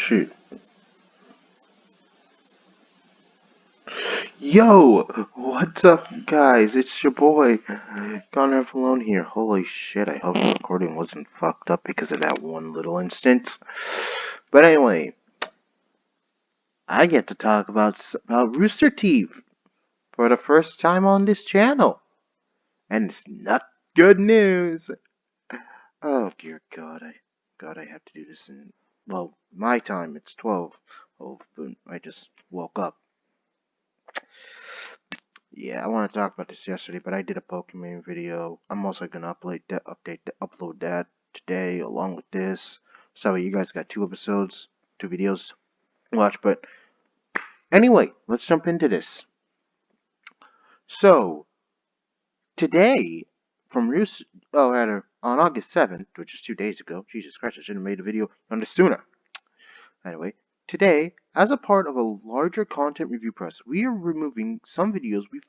Shoot. Yo, what's up, guys? It's your boy, Connor Malone here. Holy shit, I hope the recording wasn't fucked up because of that one little instance. But anyway, I get to talk about Rooster Teeth for the first time on this channel. And it's not good news. Oh, dear God, I have to do this in, well, my time, it's 12. Oh, but I just woke up. Yeah, I want to talk about this yesterday, but I did a Pokemon video. I'm also gonna upload that today along with this. So you guys got two videos to watch. But anyway, let's jump into this. So today, from on August 7th, which is 2 days ago. Jesus Christ, I should have made a video on this sooner. Anyway, today, as a part of a larger content review process, we are removing some videos we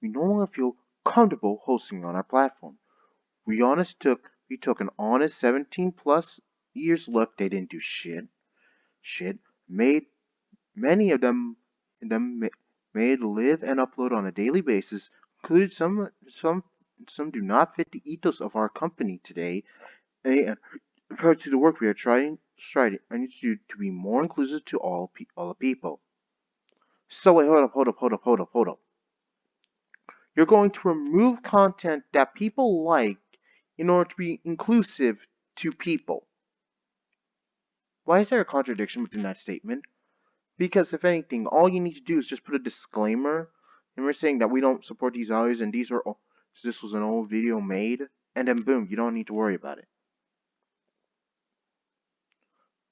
no longer feel comfortable hosting on our platform. We took an honest 17 plus years look. They didn't do shit. Made many of them made live and upload on a daily basis. Included some do not fit the ethos of our company today. And compared to the work we are striving, I need you to be more inclusive to all the people. So wait, hold up. You're going to remove content that people like in order to be inclusive to people. Why is there a contradiction within that statement? Because if anything, all you need to do is just put a disclaimer, and we're saying that we don't support these values, and this was an old video made, and then boom, you don't need to worry about it.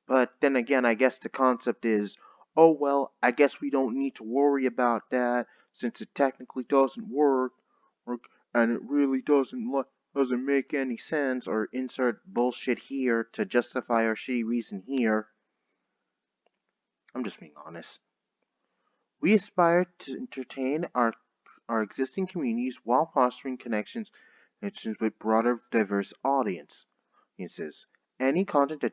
But then again, I guess the concept is, oh well, I guess we don't need to worry about that since it technically doesn't work, and it really doesn't make any sense, or insert bullshit here to justify our shitty reason here. I'm just being honest. We aspire to entertain our existing communities while fostering connections with broader, diverse audiences. Any content that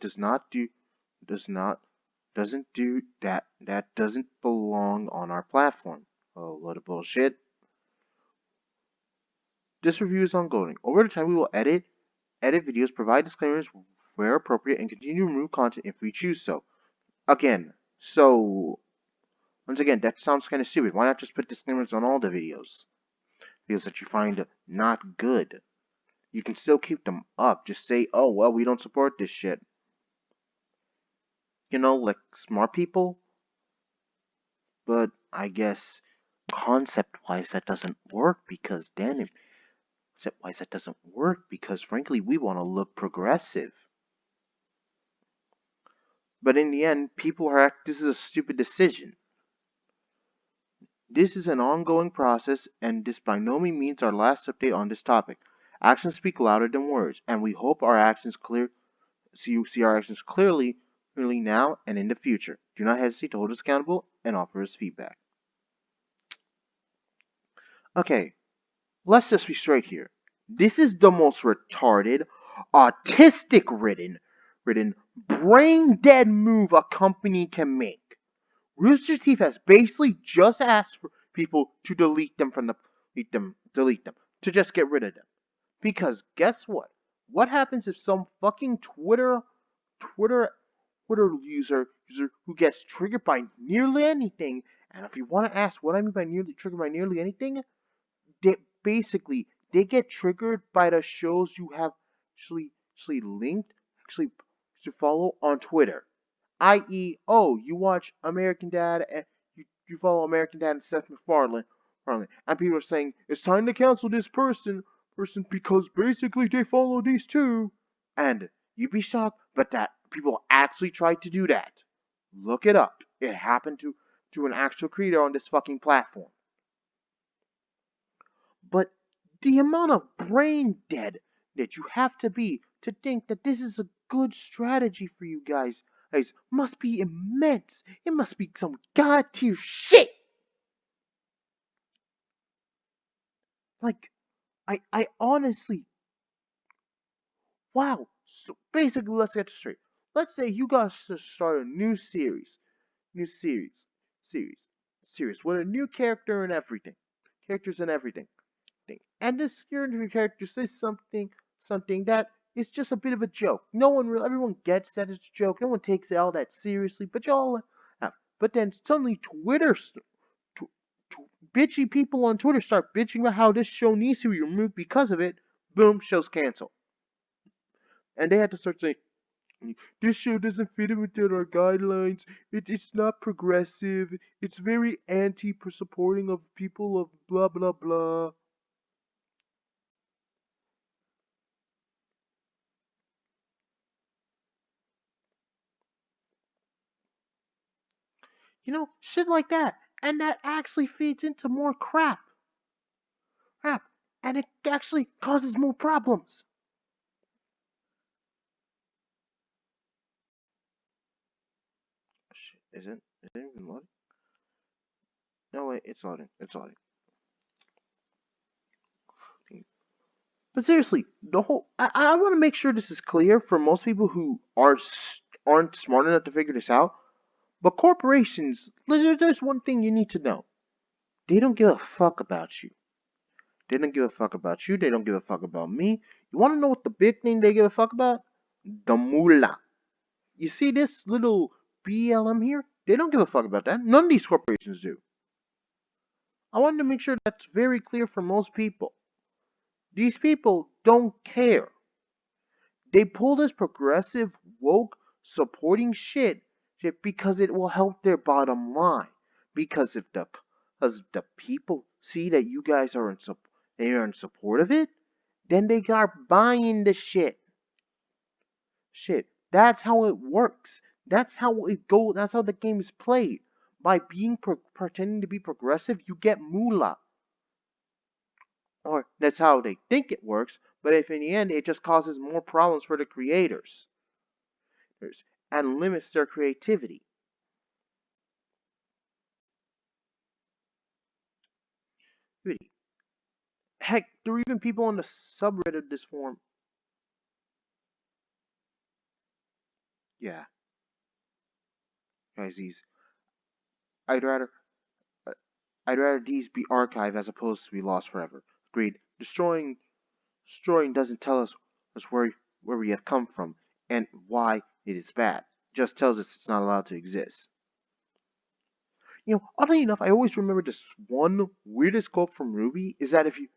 doesn't belong on our platform. A load of bullshit. This review is ongoing. Over the time, we will edit videos, provide disclaimers where appropriate, and continue to remove content if we choose so. Once again, that sounds kind of stupid. Why not just put disclaimers on all the videos? Videos that you find not good. You can still keep them up. Just say, oh, well, we don't support this shit. You know, like smart people. But I guess concept-wise that doesn't work because, frankly, we want to look progressive. But in the end, this is a stupid decision. This is an ongoing process, and this by no means our last update on this topic. Actions speak louder than words, and we hope our actions you see our actions clearly now and in the future. Do not hesitate to hold us accountable and offer us feedback. Okay, let's just be straight here. This is the most retarded, autistic ridden, brain dead move a company can make. Rooster Teeth has basically just asked for people to delete them, to just get rid of them. Because guess what? What happens if some fucking Twitter user who gets triggered by nearly anything, and if you want to ask what I mean by triggered by nearly anything, they get triggered by the shows you have linked to follow on Twitter. I.e., oh, you watch American Dad and you follow American Dad and Seth MacFarlane, and people are saying it's time to cancel this person because basically they follow these two, and you'd be shocked, but that people actually tried to do that. Look it up. It happened to an actual creator on this fucking platform. But the amount of brain dead that you have to be to think that this is a good strategy for you guys must be immense. It must be some god tier shit. Like, I honestly, wow. So basically, let's get straight. let's say you guys start a new new series, series, series with a new character and everything, characters and everything. And this character says something that is just a bit of a joke. Everyone gets that it's a joke. No one takes it all that seriously, but y'all have. But then suddenly t- bitchy people on Twitter start bitching about how this show needs to be removed because of it. Boom, show's canceled. And they had to start saying, this show doesn't fit in within our guidelines. It's not progressive. It's very anti-supporting of people of blah blah blah. Shit like that. And that actually feeds into more crap. And it actually causes more problems. Shit, is it even loading? No, wait, it's loading. It's loading. But seriously, I want to make sure this is clear for most people who aren't smart enough to figure this out. But corporations, there's one thing you need to know. They don't give a fuck about you. They don't give a fuck about you. They don't give a fuck about me. You want to know what the big thing they give a fuck about? The moolah. You see this little BLM here? They don't give a fuck about that. None of these corporations do. I wanted to make sure that's very clear for most people. These people don't care. They pull this progressive, woke, supporting shit because it will help their bottom line. Because because the people see that you guys they are in support of it, then they are buying the shit. Shit. That's how it works. That's how it goes. That's how the game is played. By pretending to be progressive, you get moolah. Or that's how they think it works, but if in the end it just causes more problems for the creators and limits their creativity. Heck, there are even people on the subreddit of this forum. Yeah, guys, I'd rather uh, I'd rather these be archived as opposed to be lost forever. Agreed. Destroying doesn't tell us where we have come from and why it is bad. It just tells us it's not allowed to exist. Oddly enough, I always remember this one weirdest quote from Ruby is that if you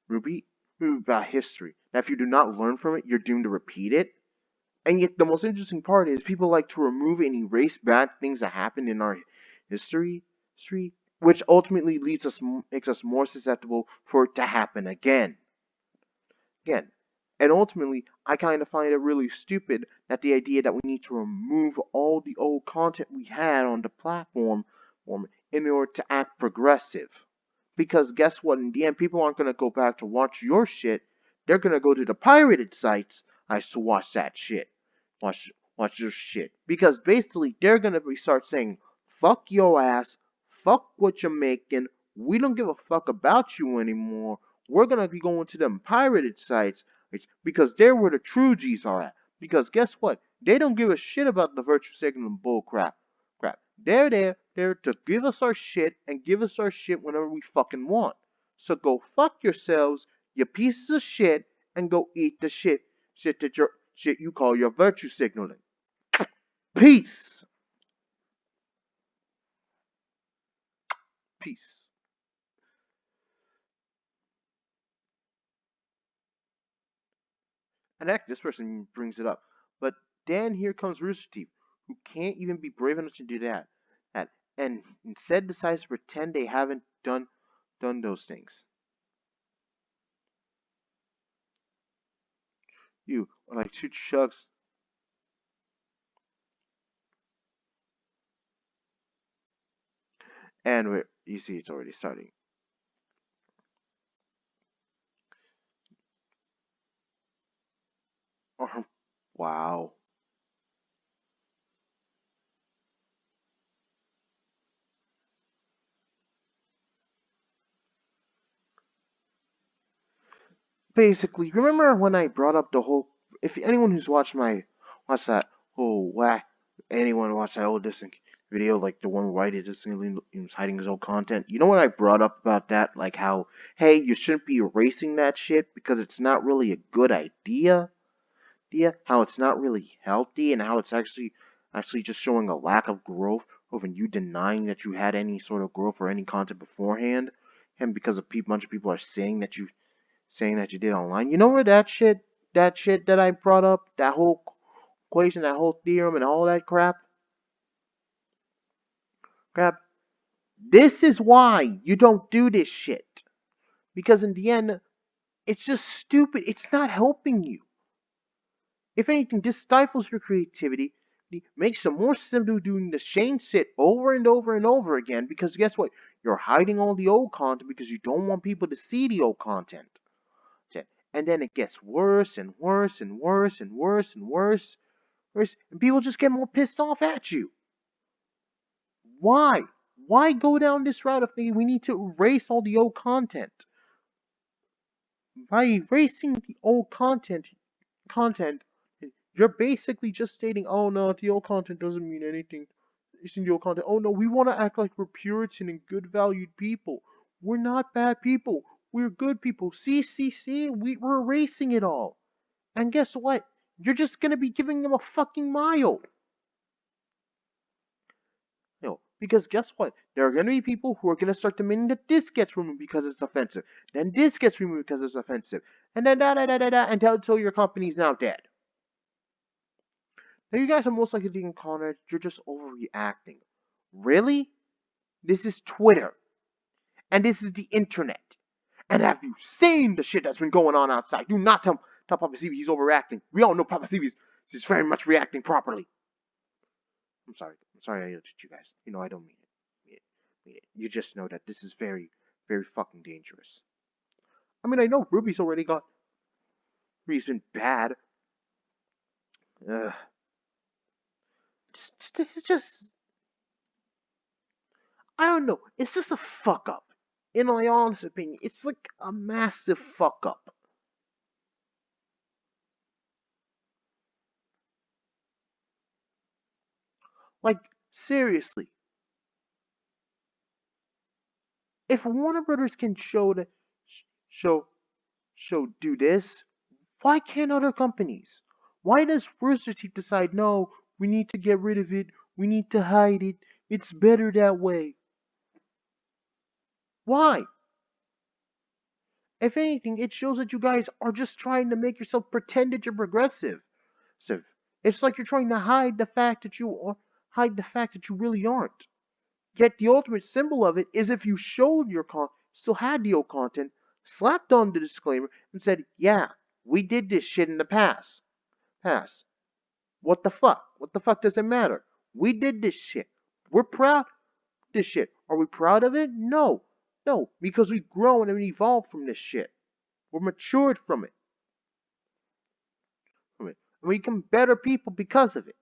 Ruby Ruby about history. That if you do not learn from it, you're doomed to repeat it. And yet the most interesting part is people like to remove and erase bad things that happened in our history, which ultimately makes us more susceptible for it to happen again. And ultimately, I kind of find it really stupid that the idea that we need to remove all the old content we had on the platform in order to act progressive. Because guess what? In the end, people aren't going to go back to watch your shit. They're going to go to the pirated sites to watch that shit. Watch your shit. Because basically, they're going to start saying, fuck your ass, fuck what you're making, we don't give a fuck about you anymore, we're gonna be going to them pirated sites because they're where the true G's are at. Because guess what? They don't give a shit about the virtue signaling bull crap. They're there to give us our shit and give us our shit whenever we fucking want. So go fuck yourselves, you pieces of shit, and go eat the shit you call your virtue signaling. Peace. Peace. And heck, this person brings it up. But then here comes Rooster Teeth, who can't even be brave enough to do that, and instead decides to pretend they haven't done those things. You are like two chugs, and you see it's already starting. Wow. Basically, remember when I brought up the whole? If anyone who's watched that Oh, whack. Anyone watch that old dissing video, like the one where Whitey dissing was hiding his old content? You know what I brought up about that? Like how, hey, you shouldn't be erasing that shit because it's not really a good idea. How it's not really healthy and how it's actually just showing a lack of growth over you denying that you had any sort of growth or any content beforehand. And because a bunch of people are saying that you did online. You know where that shit that I brought up, that whole equation, that whole theorem, and all that crap. This is why you don't do this shit. Because in the end, it's just stupid. It's not helping you. If anything, this stifles your creativity. It makes it more simple doing the same shit over and over and over again. Because guess what? You're hiding all the old content because you don't want people to see the old content. And then it gets worse and worse and worse and worse and worse. And people just get more pissed off at you. Why? Why go down this route if we need to erase all the old content? By erasing the old content, you're basically just stating, oh no, the old content doesn't mean anything. It's in the old content. Oh no, we want to act like we're Puritan and good valued people. We're not bad people. We're good people. See, we're erasing it all. And guess what? You're just gonna be giving them a fucking mile. Because guess what? There are going to be people who are going to start demanding that this gets removed because it's offensive. Then this gets removed because it's offensive. And then until your company's now dead. Now you guys are most likely thinking, Conrad, you're just overreacting. Really? This is Twitter. And this is the internet. And have you seen the shit that's been going on outside? Do not tell Papa Stevie he's overreacting. We all know Papa Stevie is very much reacting properly. I'm sorry. I yelled at you guys. I don't mean it. You just know that this is very, very fucking dangerous. I mean, I know Ruby's already got. Ruby's been bad. Ugh. This is just. I don't know. It's just a fuck up. In my honest opinion, it's like a massive fuck up. Like, seriously. If Warner Brothers can show do this, why can't other companies? Why does Rooster Teeth decide, no, we need to get rid of it, we need to hide it, it's better that way? Why? If anything, it shows that you guys are just trying to make yourself pretend that you're progressive. So it's like you're trying to hide the fact that you really aren't. Yet the ultimate symbol of it is if you showed still had the old content, slapped on the disclaimer, and said, yeah, we did this shit in the past. What the fuck? What the fuck does it matter? We did this shit. We're proud of this shit. Are we proud of it? No. No, because we've grown and evolved from this shit. We're matured from it. And we become better people because of it.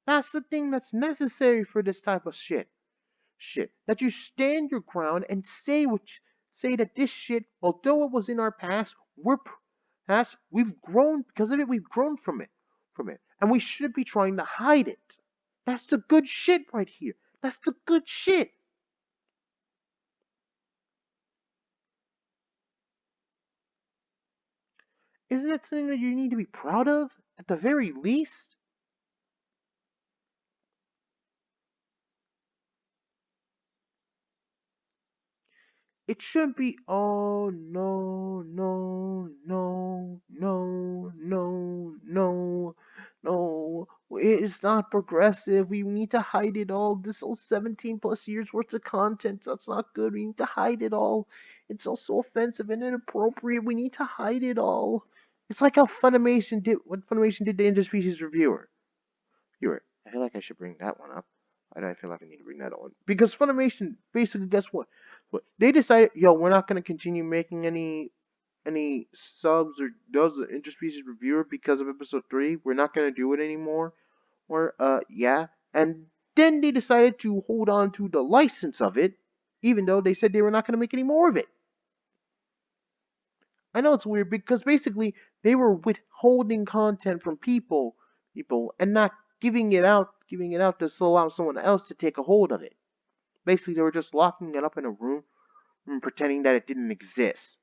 That's the thing that's necessary for this type of shit. That you stand your ground and say that this shit, although it was in our past, we've grown because of it. We've grown from it, and we should be trying to hide it. That's the good shit right here. That's the good shit. Isn't it something that you need to be proud of at the very least? It shouldn't be, oh no. It's not progressive. We need to hide it all. This whole 17 plus years worth of content, that's not good. We need to hide it all. It's also offensive and inappropriate. We need to hide it all. It's like how what Funimation did to Interspecies Reviewer. I feel like I should bring that one up. Why do I feel like I need to bring that on? Because Funimation basically, guess what? They decided, yo, we're not gonna continue making any subs or does the interspecies reviewer because of episode 3. We're not gonna do it anymore. Or yeah. And then they decided to hold on to the license of it, even though they said they were not gonna make any more of it. know it's weird because basically they were withholding content from people, and not giving it out to allow someone else to take a hold of it. Basically, they were just locking it up in a room and pretending that it didn't exist.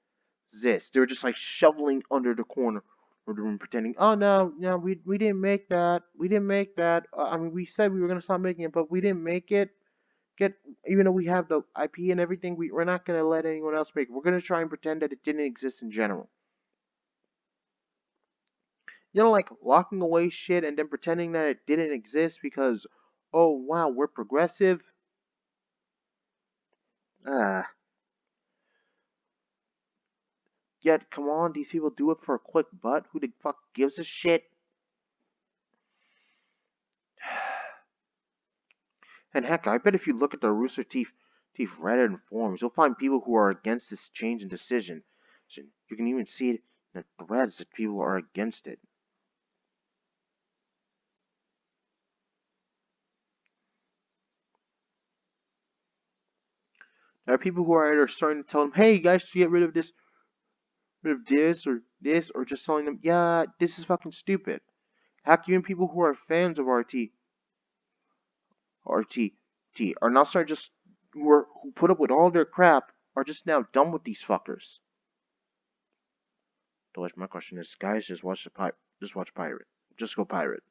They were just like shoveling under the corner of the room, pretending, oh no, no, we didn't make that. We didn't make that. I mean, we said we were gonna stop making it, but we didn't make it. Get Even though we have the IP and everything, we're not gonna let anyone else make it. We're gonna try and pretend that it didn't exist in general. Like locking away shit and then pretending that it didn't exist because, oh wow, we're progressive. Ah, yet come on, these people do it for a quick butt. Who the fuck gives a shit? And heck, I bet if you look at the Rooster Teeth Reddit and forums, you'll find people who are against this change in decision. You can even see it in the threads that people are against it. There are people who are either starting to tell them, "Hey, you guys should get rid of this, or just telling them, "Yeah, this is fucking stupid." Heck, even people who are fans of RT are now starting just who put up with all their crap are just now done with these fuckers. So my question is, guys, just watch pirate, just go pirate,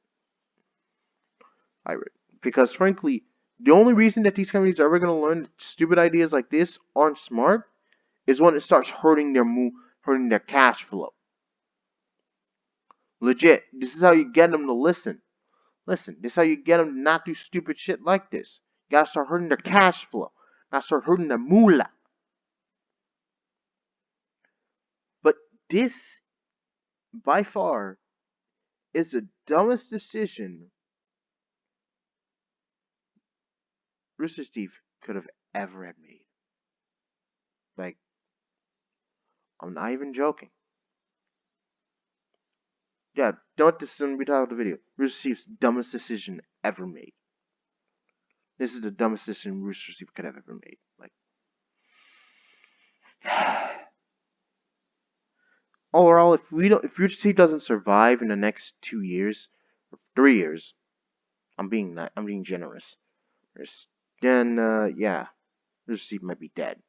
because frankly, the only reason that these companies are ever gonna learn that stupid ideas like this aren't smart is when it starts hurting their cash flow. Legit, this is how you get them to listen. Listen, this is how you get them to not do stupid shit like this. You gotta start hurting their cash flow. Gotta start hurting their moolah. But this, by far, is the dumbest decision Rooster Teeth could have ever had made. Like, I'm not even joking. Yeah, don't this is gonna be the title of the video. Rooster Teeth's dumbest decision ever made. This is the dumbest decision Rooster Teeth could have ever made. Like, overall, if Rooster Teeth doesn't survive in the next 2 years, or 3 years, I'm being generous. Then, yeah, Rooster Teeth might be dead.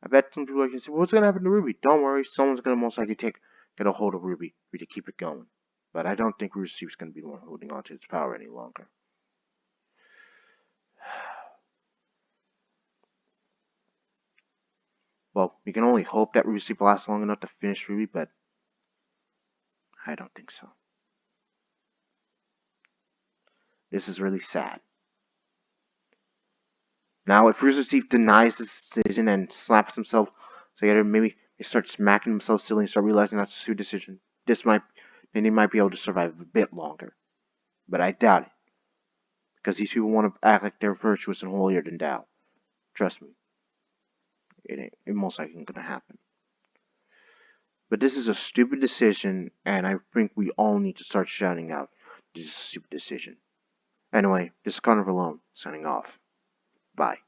I bet some people are going to say, well, what's going to happen to Ruby? Don't worry, someone's going to most likely get a hold of Ruby to keep it going. But I don't think Rooster Teeth's going to be the one holding on to its power any longer. Well, we can only hope that Rooster Teeth lasts long enough to finish Ruby, but I don't think so. This is really sad. Now, if Rooster Teeth denies this decision and slaps himself together, maybe they start smacking themselves silly and start realizing that's a stupid decision. Then they might be able to survive a bit longer. But I doubt it. Because these people want to act like they're virtuous and holier than thou. Trust me, it most likely ain't gonna happen. But this is a stupid decision, and I think we all need to start shouting out, this is a stupid decision. Anyway, this is Connor Valone, signing off. Bye.